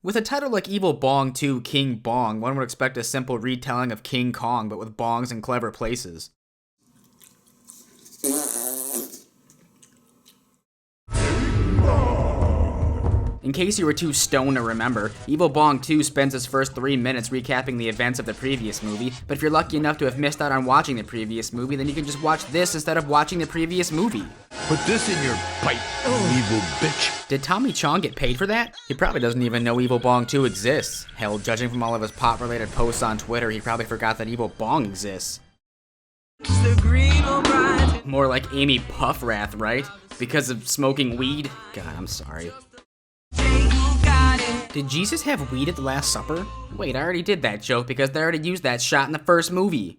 With a title like Evil Bong 2 King Bong, one would expect a simple retelling of King Kong, but with bongs in clever places. In case you were too stoned to remember, Evil Bong 2 spends its first 3 minutes recapping the events of the previous movie, but if you're lucky enough to have missed out on watching the previous movie, then you can just watch this instead of watching the previous movie. Put this in your pipe, evil bitch. Did Tommy Chong get paid for that? He probably doesn't even know Evil Bong 2 exists. Hell, judging from all of his pot-related posts on Twitter, he probably forgot that Evil Bong exists. More like Amy Puffrath, right? Because of smoking weed? God, I'm sorry. Did Jesus have weed at the Last Supper? Wait, I already did that joke because they already used that shot in the first movie.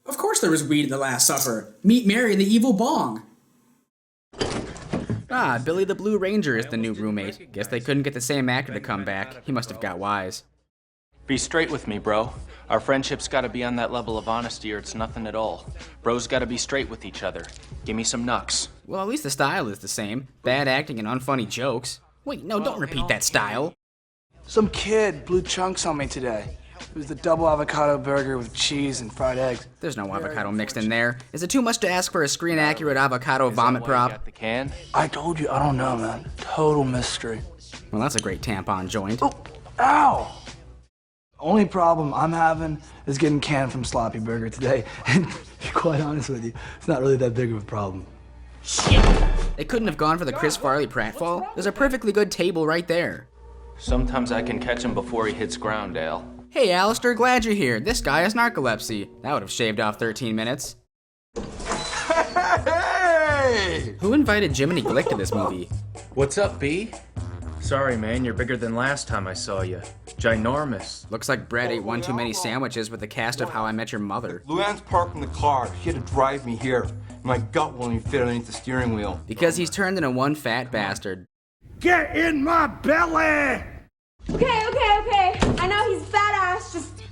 Of course there was weed in the Last Supper. Meet Mary and the Evil Bong. Ah, Billy the Blue Ranger is the new roommate. Guess they couldn't get the same actor to come back. He must have got wise. Be straight with me, bro. Our friendship's gotta be on that level of honesty or it's nothing at all. Bros gotta be straight with each other. Give me some knucks. Well, at least the style is the same. Bad acting and unfunny jokes. Wait, no, don't repeat that style. Some kid blew chunks on me today. It was the double avocado burger with cheese and fried eggs. There's no avocado mixed in there. Is it too much to ask for a screen-accurate avocado vomit prop? Got the can? I told you, I don't know, man. Total mystery. Well, that's a great tampon joint. Oh, ow! Only problem I'm having is getting canned from Sloppy Burger today. And to be quite honest with you, it's not really that big of a problem. They couldn't have gone for the Chris Farley pratfall. There's a perfectly good table right there. Sometimes I can catch him before he hits ground, Dale. Hey, Alistair, glad you're here. This guy has narcolepsy. That would have shaved off 13 minutes. Hey! Who invited Jiminy Glick to this movie? What's up, B? Sorry, man, you're bigger than last time I saw you. Ginormous. Looks like Brett ate one too many sandwiches with the cast of How I Met Your Mother. Luanne's parked in the car. She had to drive me here. My gut won't even fit underneath the steering wheel. Because he's turned into one fat bastard. Get in my belly! Okay. I know he's badass. Just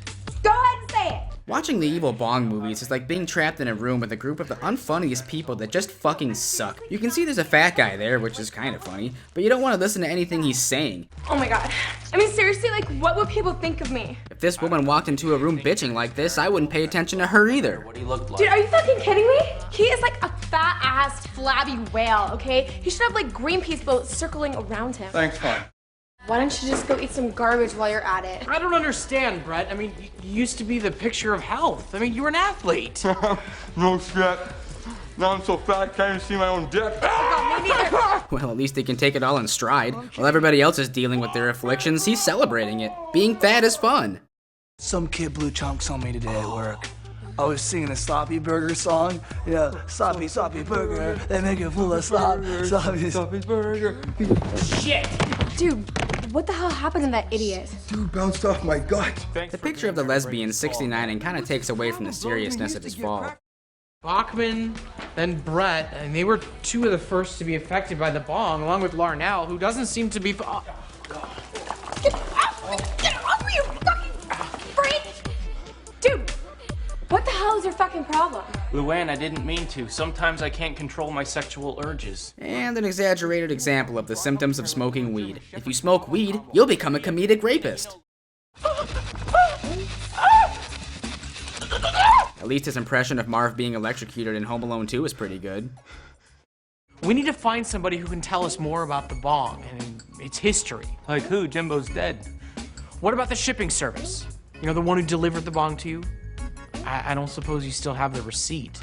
go ahead and say it. Watching the Evil Bong movies is like being trapped in a room with a group of the unfunniest people that just fucking suck. You can see there's a fat guy there, which is kind of funny, but you don't want to listen to anything he's saying. Oh my god. I mean, seriously, like, what would people think of me? If this woman walked into a room bitching like this, I wouldn't pay attention to her either. What he looked like. Dude, are you fucking kidding me? He is like a fat-ass, flabby whale, okay? He should have, like, Greenpeace boats circling around him. Thanks, fine. Why don't you just go eat some garbage while you're at it? I don't understand, Brett. I mean, you used to be the picture of health. I mean, you were an athlete. No shit. Now I'm so fat I can't even see my own dick. Well, at least he can take it all in stride. While everybody else is dealing with their afflictions, he's celebrating it. Being fat is fun. Some kid blew chunks on me today at work. I was singing a Sloppy Burger song. Yeah, sloppy burger. They make it full of slop. Sloppy burger. Shit! Dude, what the hell happened to that idiot? Dude bounced off my gut. The picture of the lesbian 69 and kind of takes away from the seriousness of his fall. Bachman, then Brett, and they were two of the first to be affected by the bong, along with Larnell, who doesn't seem to be... Get off me, you fucking freak! Dude, what the hell is your fucking problem? Luanne, I didn't mean to. Sometimes I can't control my sexual urges. And an exaggerated example of the symptoms of smoking weed. If you smoke weed, you'll become a comedic rapist. At least his impression of Marv being electrocuted in Home Alone 2 is pretty good. We need to find somebody who can tell us more about the bong and its history. Like who? Jimbo's dead. What about the shipping service? You know, the one who delivered the bong to you? I don't suppose you still have the receipt.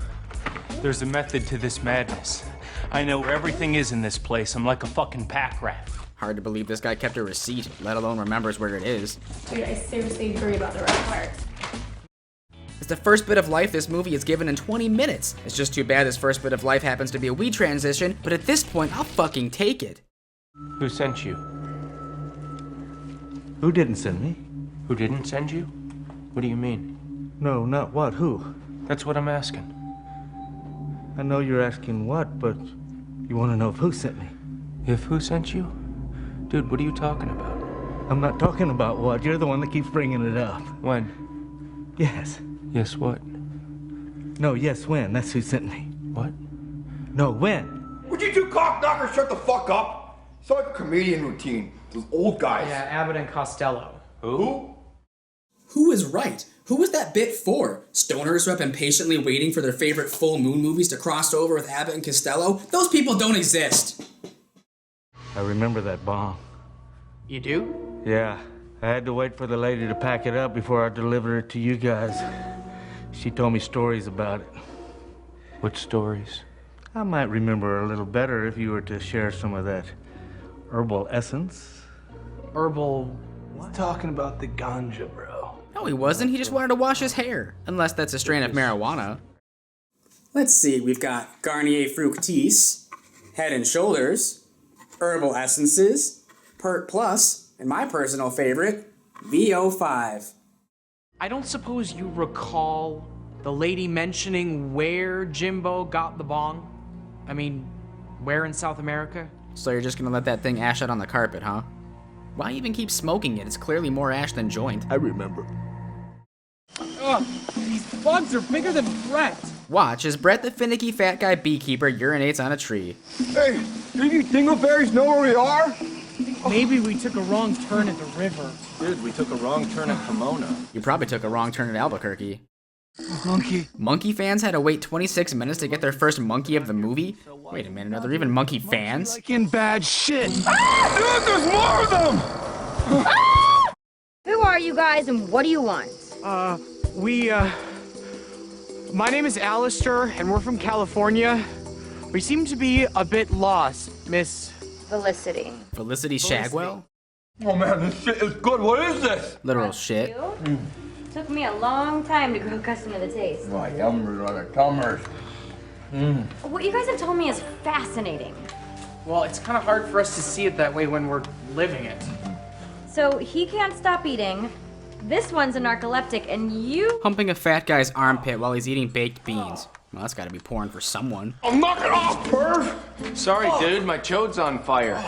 There's a method to this madness. I know where everything is in this place. I'm like a fucking pack rat. Hard to believe this guy kept a receipt, let alone remembers where it is. Dude, I seriously worry about the right part. It's the first bit of life this movie is given in 20 minutes. It's just too bad this first bit of life happens to be a weed transition, but at this point, I'll fucking take it. Who sent you? Who didn't send me? Who didn't send you? What do you mean? No, not what, who? That's what I'm asking. I know you're asking what, but you want to know if who sent me. If who sent you? Dude, what are you talking about? I'm not talking about what. You're the one that keeps bringing it up. When? Yes. Yes, what? No, yes, when. That's who sent me. What? No, when. Would you two cock knockers shut the fuck up? It's like a comedian routine. Those old guys. Yeah, Abbott and Costello. Who? Who is right? Who was that bit for? Stoners who have been patiently waiting for their favorite full moon movies to cross over with Abbott and Costello? Those people don't exist. I remember that bomb. You do? Yeah, I had to wait for the lady to pack it up before I delivered it to you guys. She told me stories about it. Which stories? I might remember a little better if you were to share some of that herbal essence. Herbal. He's talking about the ganja, bro. No, he wasn't. He just wanted to wash his hair. Unless that's a strain of marijuana. Let's see, we've got Garnier Fructis, Head and Shoulders, Herbal Essences, Pert Plus, and my personal favorite, VO5. I don't suppose you recall the lady mentioning where Jimbo got the bong? I mean, where in South America? So you're just gonna let that thing ash out on the carpet, huh? Why even keep smoking it? It's clearly more ash than joint. I remember. Ugh, these bugs are bigger than Brett. Watch as Brett the finicky fat guy beekeeper urinates on a tree. Hey, do you dingleberries know where we are? Maybe we took a wrong turn at the river. Dude, we took a wrong turn at Pomona. You probably took a wrong turn at Albuquerque. Monkey. Monkey fans had to wait 26 minutes to get their first monkey of the movie? Wait a minute, are there even monkey fans? Like in bad shit. Dude, there's more of them! Who are you guys and what do you want? My name is Alistair, and we're from California. We seem to be a bit lost, Miss... Felicity. Felicity Shagwell? Oh man, this shit is good. What is this? Literal shit. You? Took me a long time to grow accustomed to the taste. My yummers on the tummers. What you guys have told me is fascinating. Well, it's kind of hard for us to see it that way when we're living it. So he can't stop eating. This one's a narcoleptic, and you... Humping a fat guy's armpit while he's eating baked beans. Well, that's gotta be porn for someone. Oh, knock it off, perv! Sorry, dude, my chode's on fire.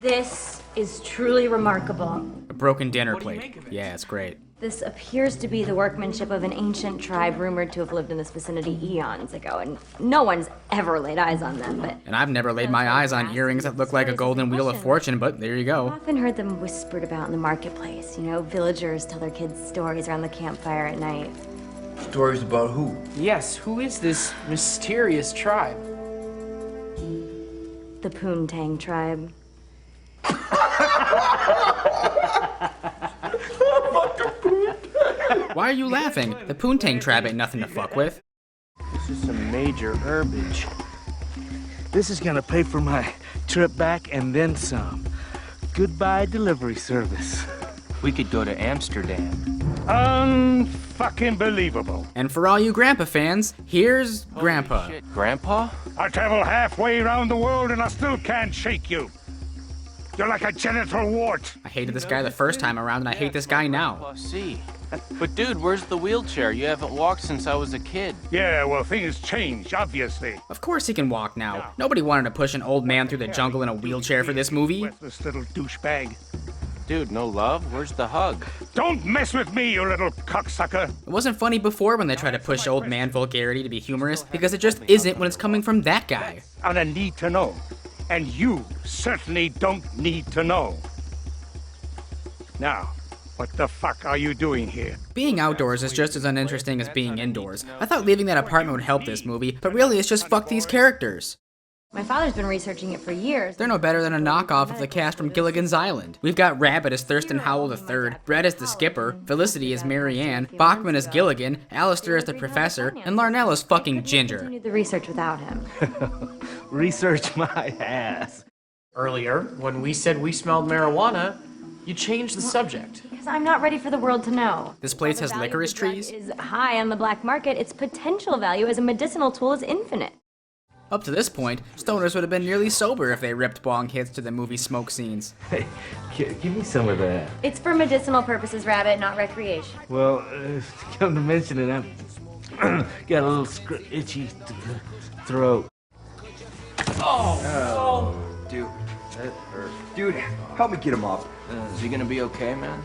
This is truly remarkable. A broken dinner What do you plate. make of it? Yeah, it's great. This appears to be the workmanship of an ancient tribe rumored to have lived in this vicinity eons ago, and no one's ever laid eyes on them, but... And I've never laid my eyes on earrings that look like a golden wheel of fortune, but there you I've go. often heard them whispered about in the marketplace. You know, villagers tell their kids stories around the campfire at night. Stories about who? Yes, who is this mysterious tribe? The Poontang Tribe. Why are you laughing? The Poontang Tribe ain't nothing to fuck with. This is some major herbage. This is gonna pay for my trip back and then some. Goodbye delivery service. We could go to Amsterdam. Unfucking believable. And for all you Grandpa fans, here's Grandpa. Shit, Grandpa? I travel halfway around the world and I still can't shake you. You're like a genital wart. I hated this guy the first time around, and I hate this guy now. Plus C. But dude, where's the wheelchair? You haven't walked since I was a kid. Yeah, well, things change, obviously. Of course he can walk now. Nobody wanted to push an old man through the jungle in a wheelchair for this movie. Worthless little douchebag. Dude, no love? Where's the hug? Don't mess with me, you little cocksucker. It wasn't funny before when they tried to push old man vulgarity to be humorous, because it just isn't when it's coming from that guy. And I need to know. And you certainly don't need to know. Now, what the fuck are you doing here? Being outdoors is just as uninteresting as being indoors. I thought leaving that apartment would help this movie, but really it's just fuck these characters. My father's been researching it for years. They're no better than a knockoff of the cast from Gilligan's Island. We've got Rabbit as Thurston Howell III, Brett as the skipper, Felicity as Mary Ann, Bachman as Gilligan, Alistair as the professor, and Larnell as fucking Ginger. Continued the research without him. Research my ass. Earlier, when we said we smelled marijuana, you changed the subject. Because I'm not ready for the world to know. This place has While the value licorice of the drug trees? is high on the black market, its potential value as a medicinal tool is infinite. Up to this point, stoners would have been nearly sober if they ripped bong hits to the movie smoke scenes. Hey, give me some of that. It's for medicinal purposes, Rabbit, not recreation. Well, come to mention it, I'm got a little itchy throat. Dude, that hurt. Dude, help me get him up. Is he gonna be okay, man?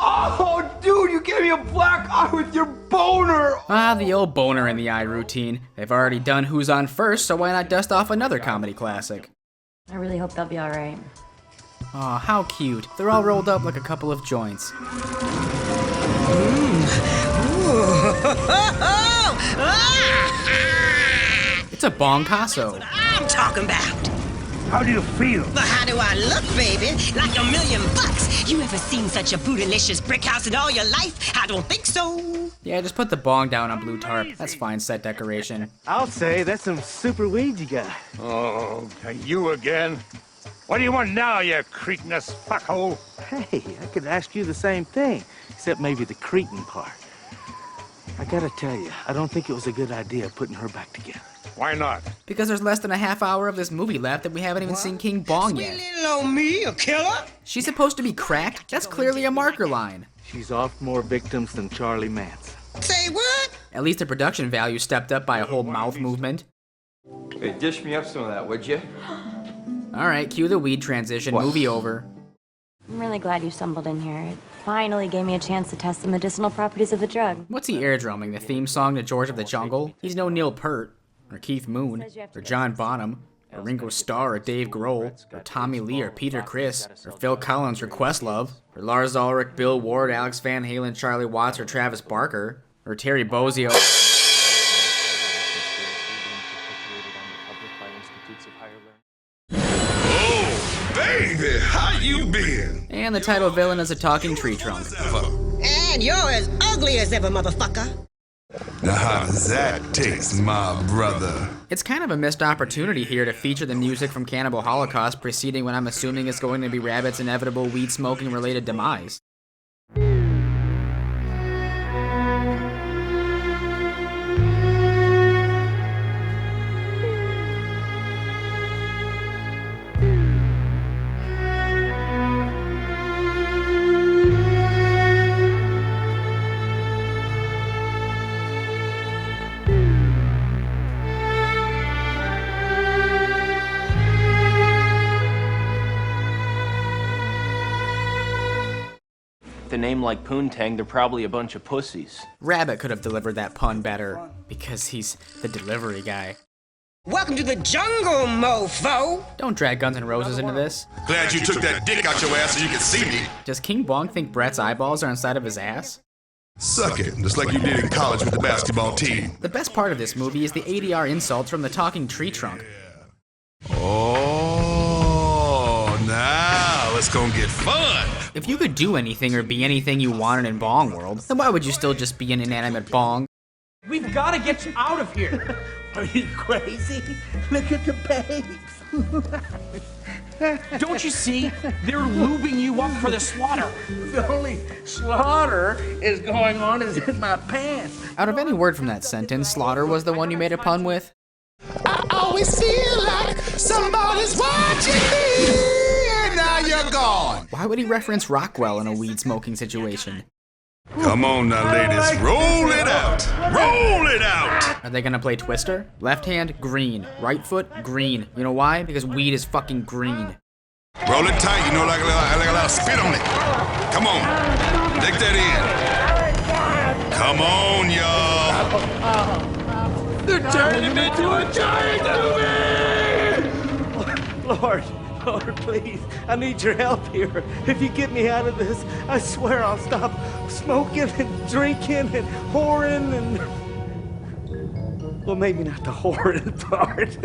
Oh, dude, you gave me a black eye with your boner. Ah, the old boner in the eye routine. They've already done Who's On First, so why not dust off another comedy classic? I really hope they'll be all right. Aw, how cute. They're all rolled up like a couple of joints. It's a bongasso. I'm talking about. How do you feel? But how do I look, baby? Like $1,000,000. You ever seen such a bootylicious brick house in all your life? I don't think so. Yeah, just put the bong down on blue tarp. That's fine set decoration. I'll say that's some super weed you got. Oh, you again? What do you want now, you cretinous fuckhole? Hey, I could ask you the same thing, except maybe the cretin part. I gotta tell you, I don't think it was a good idea putting her back together. Why not? Because there's less than a half hour of this movie left and we haven't even seen King Bong yet. Little old me, a killer? She's supposed to be cracked? That's clearly a marker line. She's off more victims than Charlie Manson. Say what? At least the production value stepped up by a whole mouth movement. Hey, dish me up some of that, would you? Alright, cue the weed transition, movie over. I'm really glad you stumbled in here. It finally gave me a chance to test the medicinal properties of the drug. What's he air drumming? The theme song to George of the Jungle? He's no Neil Peart, or Keith Moon, or John Bonham, or Ringo Starr, or Dave Grohl, or Tommy Lee, or Peter Criss, or Phil Collins, or Questlove, or Lars Ulrich, Bill Ward, Alex Van Halen, Charlie Watts, or Travis Barker, or Terry Bozzio. Oh, baby, how you been? And the title villain is a talking tree trunk. And you're as ugly as ever, motherfucker. Now how does that taste, my brother? It's kind of a missed opportunity here to feature the music from Cannibal Holocaust preceding what I'm assuming is going to be Rabbit's inevitable weed-smoking related demise. With a name like Poontang, they're probably a bunch of pussies. Rabbit could have delivered that pun better, because he's the delivery guy. Welcome to the jungle, mofo. Don't drag Guns N' Roses into this. Glad you took that dick out your ass so you could see me. Does King Bong think Brett's eyeballs are inside of his ass? Suck it, just like you did in college with the basketball team. The best part of this movie is the ADR insults from the talking tree trunk. Oh, now it's gonna get fun. If you could do anything or be anything you wanted in Bong World, then why would you still just be an inanimate bong? We've got to get you out of here. Are you crazy? Look at the babes. Don't you see? They're lubing you up for the slaughter. The only slaughter is going on is in my pants. Out of any word from that sentence, slaughter was the one you made a pun with? I always feel like somebody's watching me, and now you're gone. Why would he reference Rockwell in a weed-smoking situation? Come on now, ladies, roll it out. Roll it out. Are they gonna play Twister? Left hand, green. Right foot, green. You know why? Because weed is fucking green. Roll it tight, you know, like a little spit on it. Come on, take that in. Come on, y'all. They're turning into a giant movie! Lord, please, I need your help here. If you get me out of this, I swear I'll stop smoking and drinking and whoring and... Well, maybe not the whoring part.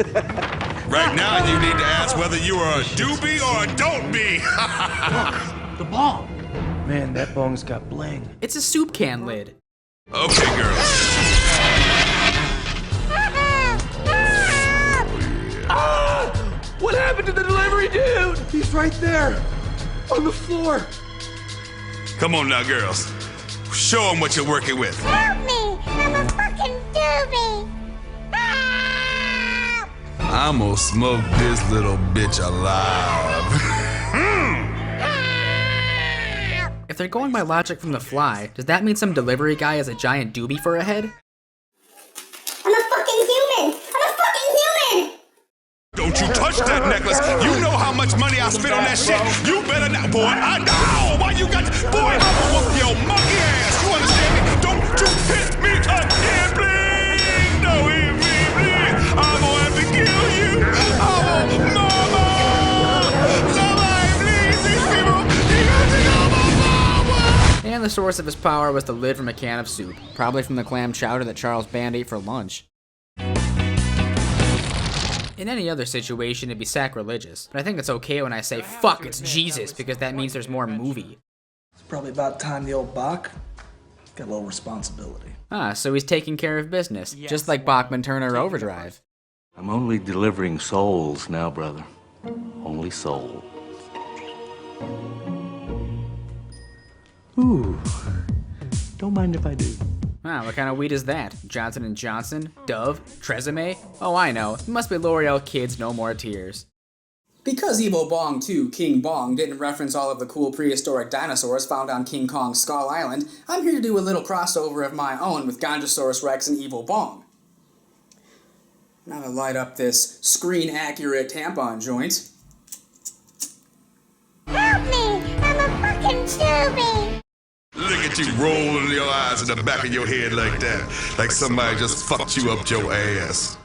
Right now, you need to ask whether you are a doobie or a don't be. Look, the bong. Man, that bong's got bling. It's a soup can lid. Okay, girls. What happened to the delivery dude? He's right there, on the floor. Come on now, girls. Show them what you're working with. Help me! I'm a fucking doobie! Ah! I'm gonna smoke this little bitch alive. If they're going by logic from The Fly, does that mean some delivery guy has a giant doobie for a head? I'm a fucking human! I'm a fucking human! Don't you touch that necklace. You know how much money I spent on that shit. You better not, boy. I know. Why you got, boy, I'm gonna whoop your monkey ass. You understand me? Don't you hit me again, please. No, please. I'm gonna have to kill you. Oh, mama. source of his power was the lid from a can of soup, probably from the clam chowder that Charles Band ate for lunch. In any other situation, it'd be sacrilegious, but I think it's okay when I say, fuck, it's Jesus, because that means there's more movie. It's probably about time the old Bach got a little responsibility. Ah, so he's taking care of business, just like Bachman-Turner Overdrive. I'm only delivering souls now, brother. Only souls. Ooh, don't mind if I do. Ah, what kind of weed is that? Johnson & Johnson? Dove? Tresemme? Oh, I know. It must be L'Oreal Kids No More Tears. Because Evil Bong 2, King Bong didn't reference all of the cool prehistoric dinosaurs found on King Kong's Skull Island, I'm here to do a little crossover of my own with Ganjosaurus Rex and Evil Bong. Now to light up this screen-accurate tampon joint. Help me! I'm a fucking tubie! Look at you rolling your eyes in the back of your head like that. Like somebody just fucked you up your ass.